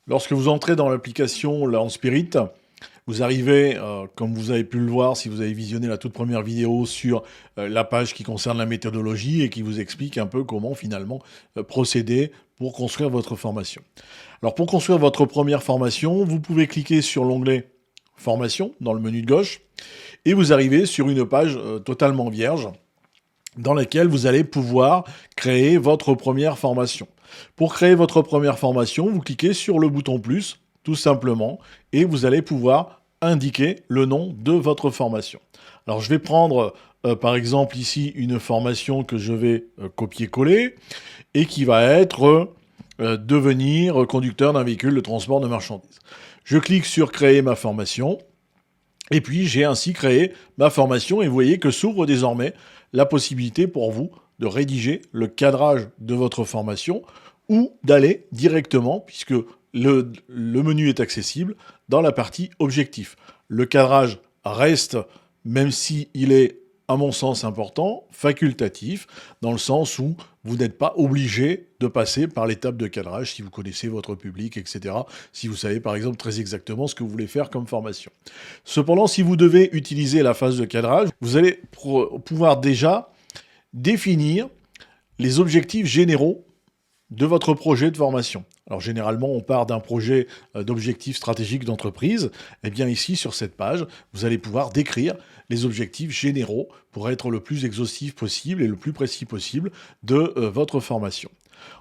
Lorsque vous entrez dans l'application Learn Spirit, vous arrivez, comme vous avez pu le voir si vous avez visionné la toute première vidéo sur la page qui concerne la méthodologie et qui vous explique un peu comment finalement procéder pour construire votre formation. Alors pour construire votre première formation, vous pouvez cliquer sur l'onglet Formation dans le menu de gauche et vous arrivez sur une page totalement vierge dans laquelle vous allez pouvoir créer votre première formation. Pour créer votre première formation, vous cliquez sur le bouton plus, tout simplement, et vous allez pouvoir indiquer le nom de votre formation. Alors je vais prendre par exemple ici une formation que je vais copier-coller et qui va être devenir conducteur d'un véhicule de transport de marchandises. Je clique sur créer ma formation. Et puis, j'ai ainsi créé ma formation et vous voyez que s'ouvre désormais la possibilité pour vous de rédiger le cadrage de votre formation ou d'aller directement, puisque le menu est accessible, dans la partie objectif. Le cadrage reste, même s'il est à mon sens important, facultatif, dans le sens où vous n'êtes pas obligé de passer par l'étape de cadrage si vous connaissez votre public, etc. Si vous savez par exemple très exactement ce que vous voulez faire comme formation. Cependant, si vous devez utiliser la phase de cadrage, vous allez pouvoir déjà définir les objectifs généraux de votre projet de formation. Alors généralement, on part d'un projet d'objectifs stratégiques d'entreprise. Et bien ici, sur cette page, vous allez pouvoir décrire les objectifs généraux pour être le plus exhaustif possible et le plus précis possible de votre formation.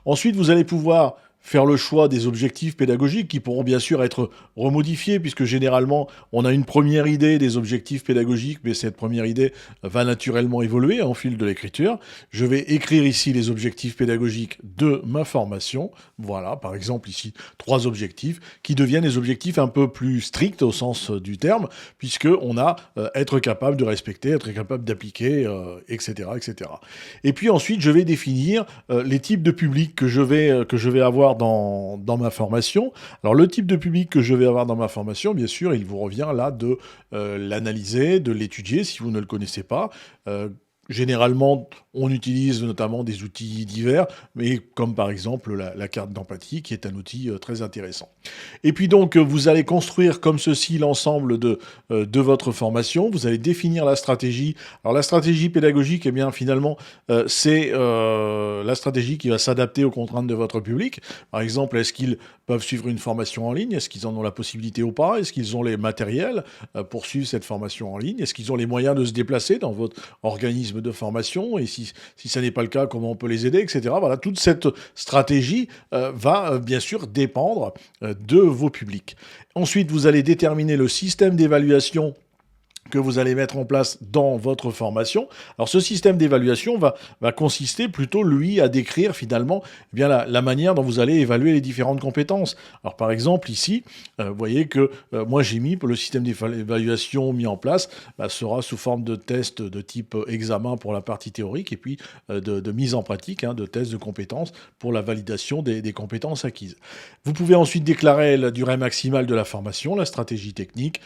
Ensuite, vous allez pouvoir faire le choix des objectifs pédagogiques qui pourront bien sûr être remodifiés puisque généralement on a une première idée des objectifs pédagogiques mais cette première idée va naturellement évoluer en fil de l'écriture. Je vais écrire ici les objectifs pédagogiques de ma formation. Voilà, par exemple ici 3 objectifs qui deviennent des objectifs un peu plus stricts au sens du terme puisque on a être capable de respecter, être capable d'appliquer, etc., etc. Et puis ensuite je vais définir les types de publics que je vais avoir dans ma formation. Alors le type de public que je vais avoir dans ma formation, bien sûr, il vous revient là de l'analyser, de l'étudier si vous ne le connaissez pas. Généralement, on utilise notamment des outils divers, mais comme par exemple la carte d'empathie, qui est un outil très intéressant. Et puis donc, vous allez construire comme ceci l'ensemble de votre formation. Vous allez définir la stratégie. Alors la stratégie pédagogique, eh bien finalement, c'est la stratégie qui va s'adapter aux contraintes de votre public. Par exemple, est-ce qu'ils peuvent suivre une formation en ligne? Est-ce qu'ils en ont la possibilité ou pas? Est-ce qu'ils ont les matériels pour suivre cette formation en ligne? Est-ce qu'ils ont les moyens de se déplacer dans votre organisme de formation? Et si ça n'est pas le cas, comment on peut les aider, etc. Voilà, toute cette stratégie va bien sûr dépendre de vos publics. Ensuite, vous allez déterminer le système d'évaluation que vous allez mettre en place dans votre formation. Alors ce système d'évaluation va consister plutôt, lui, à décrire finalement eh bien, la manière dont vous allez évaluer les différentes compétences. Alors par exemple ici, vous voyez que moi j'ai mis, le système d'évaluation mis en place sera sous forme de tests de type examen pour la partie théorique et puis de mise en pratique, de tests de compétences pour la validation des compétences acquises. Vous pouvez ensuite déclarer la durée maximale de la formation, la stratégie technique,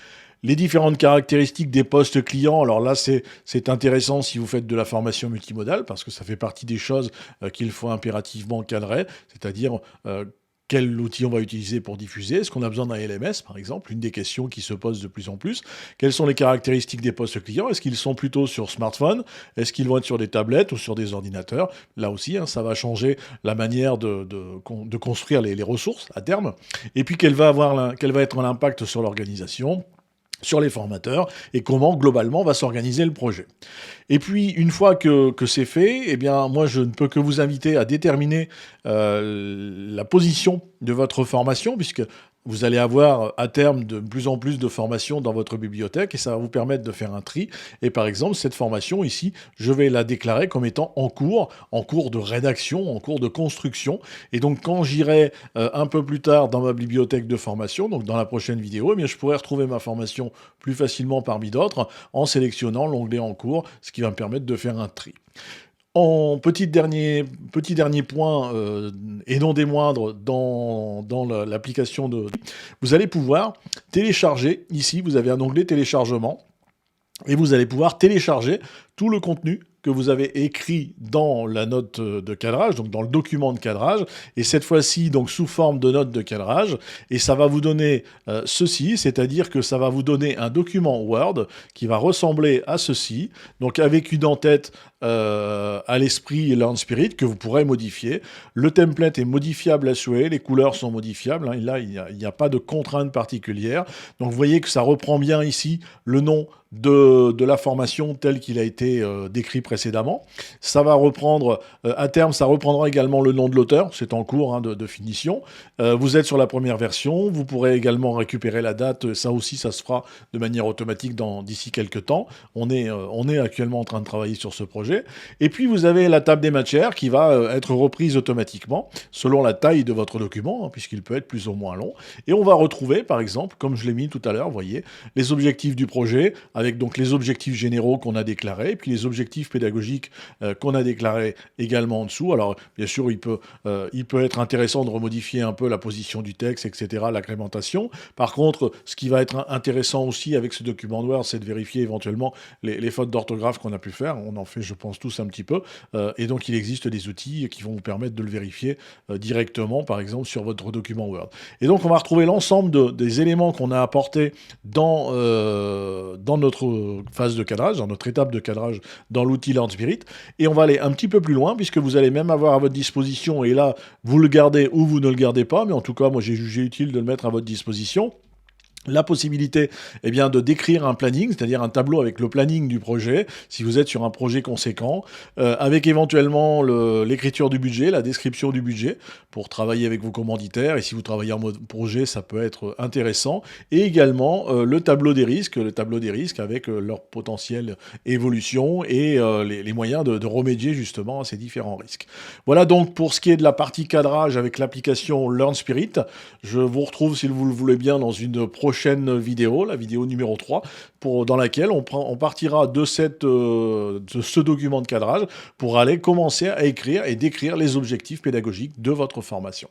les différentes caractéristiques des postes clients. Alors là, c'est intéressant si vous faites de la formation multimodale, parce que ça fait partie des choses qu'il faut impérativement cadrer, c'est-à-dire quel outil on va utiliser pour diffuser. Est-ce qu'on a besoin d'un LMS, par exemple? Une des questions qui se posent de plus en plus. Quelles sont les caractéristiques des postes clients? Est-ce qu'ils sont plutôt sur smartphone? Est-ce qu'ils vont être sur des tablettes ou sur des ordinateurs? Là aussi, ça va changer la manière de construire les ressources à terme. Et puis, quel va être l'impact sur l'organisation, sur les formateurs, et comment globalement va s'organiser le projet. Et puis, une fois que c'est fait, eh bien, moi, je ne peux que vous inviter à déterminer la position de votre formation, puisque vous allez avoir à terme de plus en plus de formations dans votre bibliothèque, et ça va vous permettre de faire un tri. Et par exemple, cette formation ici, je vais la déclarer comme étant en cours de rédaction, en cours de construction. Et donc, quand j'irai un peu plus tard dans ma bibliothèque de formation, donc dans la prochaine vidéo, eh bien, je pourrai retrouver ma formation plus facilement parmi d'autres en sélectionnant l'onglet en cours, ce qui va me permettre de faire un tri. En petit dernier point, et non des moindres, dans l'application vous allez pouvoir télécharger, ici vous avez un onglet téléchargement, et vous allez pouvoir télécharger tout le contenu que vous avez écrit dans la note de cadrage, donc dans le document de cadrage, et cette fois-ci donc sous forme de note de cadrage, et ça va vous donner ceci, c'est-à-dire que ça va vous donner un document Word qui va ressembler à ceci, donc avec une en-tête à l'esprit Learn Spirit que vous pourrez modifier. Le template est modifiable à souhait, les couleurs sont modifiables, hein, là il n'y a pas de contrainte particulière. Donc vous voyez que ça reprend bien ici le nom de la formation tel qu'il a été décrit précédemment. Ça va reprendre, à terme, ça reprendra également le nom de l'auteur, c'est en cours hein, de finition. Vous êtes sur la première version, vous pourrez également récupérer la date, ça aussi ça se fera de manière automatique d'ici quelques temps. On est actuellement en train de travailler sur ce projet. Et puis vous avez la table des matières qui va être reprise automatiquement selon la taille de votre document, hein, puisqu'il peut être plus ou moins long. Et on va retrouver, par exemple, comme je l'ai mis tout à l'heure, vous voyez, les objectifs du projet, avec donc les objectifs généraux qu'on a déclarés, et puis les objectifs pédagogiques qu'on a déclarés également en dessous. Alors, bien sûr, il peut être intéressant de remodifier un peu la position du texte, etc., l'agrémentation. Par contre, ce qui va être intéressant aussi avec ce document de Word, c'est de vérifier éventuellement les fautes d'orthographe qu'on a pu faire. On en fait, je pense, tous un petit peu. Et donc, il existe des outils qui vont vous permettre de le vérifier directement, par exemple, sur votre document Word. Et donc, on va retrouver l'ensemble des éléments qu'on a apportés dans notre phase de cadrage, dans notre étape de cadrage dans l'outil Learn Spirit. Et on va aller un petit peu plus loin, puisque vous allez même avoir à votre disposition, et là, vous le gardez ou vous ne le gardez pas, mais en tout cas, moi, j'ai jugé utile de le mettre à votre disposition. La possibilité eh bien, de décrire un planning, c'est-à-dire un tableau avec le planning du projet, si vous êtes sur un projet conséquent, avec éventuellement l'écriture du budget, la description du budget, pour travailler avec vos commanditaires, et si vous travaillez en mode projet, ça peut être intéressant, et également le tableau des risques avec leur potentielle évolution et les moyens de remédier justement à ces différents risques. Voilà donc pour ce qui est de la partie cadrage avec l'application Learn Spirit. Je vous retrouve, si vous le voulez bien, dans une prochaine vidéo, la vidéo numéro 3, dans laquelle on partira de ce document de cadrage pour aller commencer à écrire et décrire les objectifs pédagogiques de votre formation.